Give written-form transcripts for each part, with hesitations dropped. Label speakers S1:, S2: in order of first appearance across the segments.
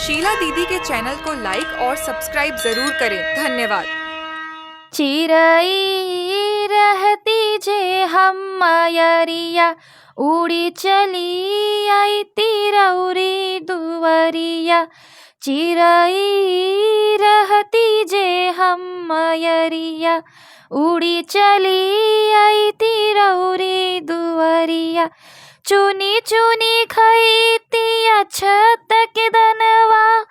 S1: शीला दीदी के चैनल को लाइक और सब्सक्राइब जरूर करें। धन्यवाद।
S2: चिरई रहती जे हम मयरिया, उड़ी चली आई तिरौरी दुवरिया। चिरई रहती जे हम मयरिया, उड़ी चली आई तिरौरी दुवरिया। चुनी चुनी खैतिया छत के दनवा,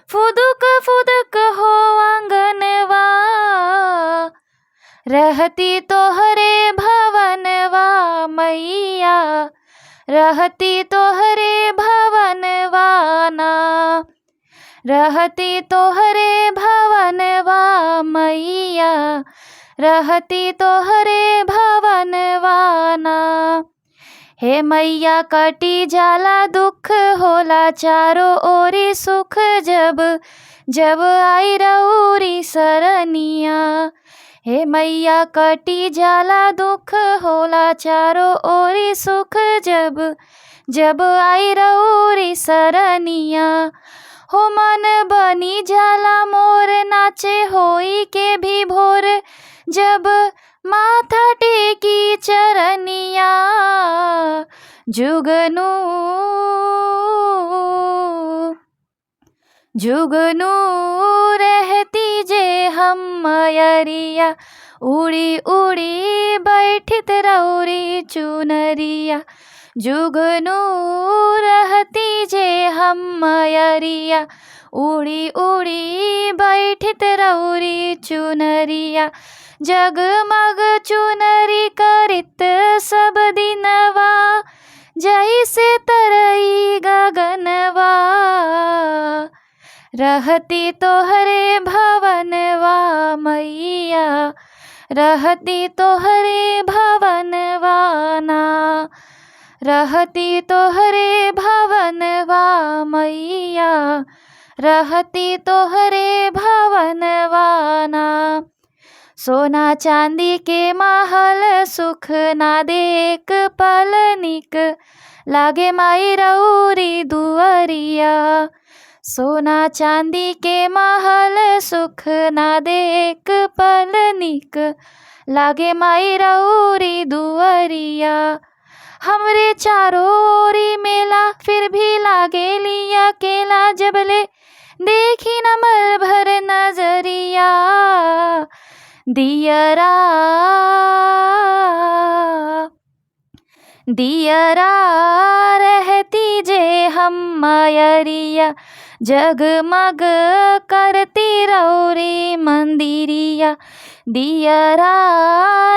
S2: फुदुक फुदुक हो आंगनवा। रहती तोहरे भवनवा मैया, रहती तोहरे भवनवा ना। रहती तोहरे भवनवा मैया, रहती तोहरे भवनवा ना। हे मैया कटी जाला दुख, होला चारों ओरी सुख, जब जब आई रउरी सरनिया। हे मैया कटी जाला दुख, होला चारों ओरी सुख, जब जब आई रउरी सरनिया। हो मन बनी जाला मोर, नाचे होई के भी भोर, जब माथा टेकी चरनिया। जुगनू जुगनू रहती जे हम मयरिया, उड़ी उड़ी बैठित रउरी चुनरिया। जुगनू रहती जे हम मयरिया, उड़ी उड़ी बैठित रउरी चुनरिया। जगमग चुनरी करित सब दिनवा, जैसे तरई गगनवा। रहती तोहरे भवनवा मैया, रहती तोहरे भवनवा ना। रहती तोहरे भवनवा मैया, रहती तोहरे भवनवा ना। सोना चांदी के महल सुख ना देख पल, निक लागे माई रउरी दुअरिया। सोना चांदी के महल सुख ना देख पल, निक लागे माई रउरी दुअरिया। हमरे चारों ओरी मेला, फिर भी लागे लिया केला, जबले देखी न मल भर नजरिया। दियरा दियरा रहती जे हम मयरिया, जगमग करती रउरी मंदिरिया। दियरा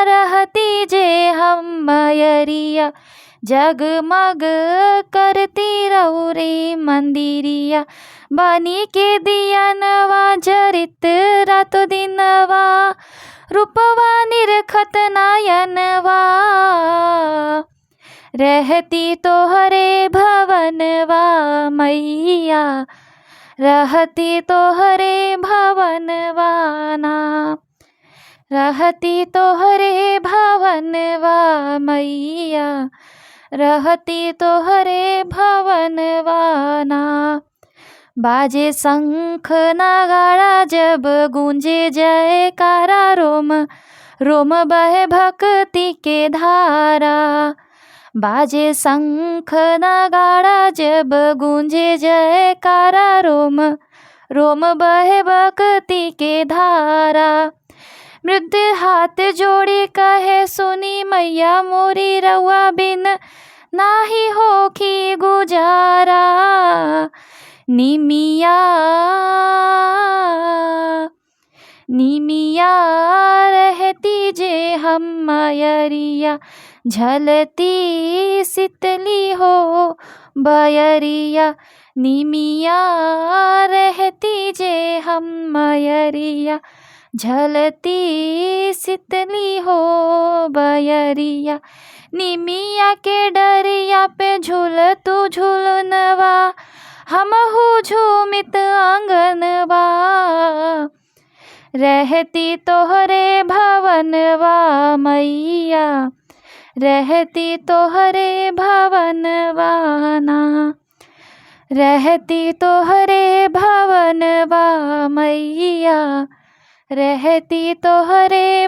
S2: रहती जे हम मयरिया, जगमग करती रउरी मंदिरिया। बनी के दियनवा जरित रातो दिनवा, रूपवा निरखत नयनवा। रहती तोहरे भवनवा मैया, रहती तोहरे भवनवा ना। रहती तोहरे भवनवा मैया, रहती तोहरे भवनवा ना। बाजे शंख नगाड़ा जब गूंजे जयकारा, रोम रोम बहे भक्ति के धारा। बाजे शंख नगाड़ा जब गूंजे जयकारा, रोम रोम बहे भक्ति के धारा। मृद हाथ जोड़ी कहे सुनी मैया मोरी, रउआ बिन नाही होखी गुजारा। निमिया निमिया रहती जे हम मयरिया, झलती शीतली हो बयरिया। निमिया रहती जे हम मयरिया, झलती शीतली हो बयरिया। निमिया के डरिया पे झूल तू झूलनवा, हमहू झूमित आंगनवा। रहती तोहरे भवनवा मैया, रहती तोहरे भवनवा ना। रहती तोहरे भवनवा मैया, रहती तोहरे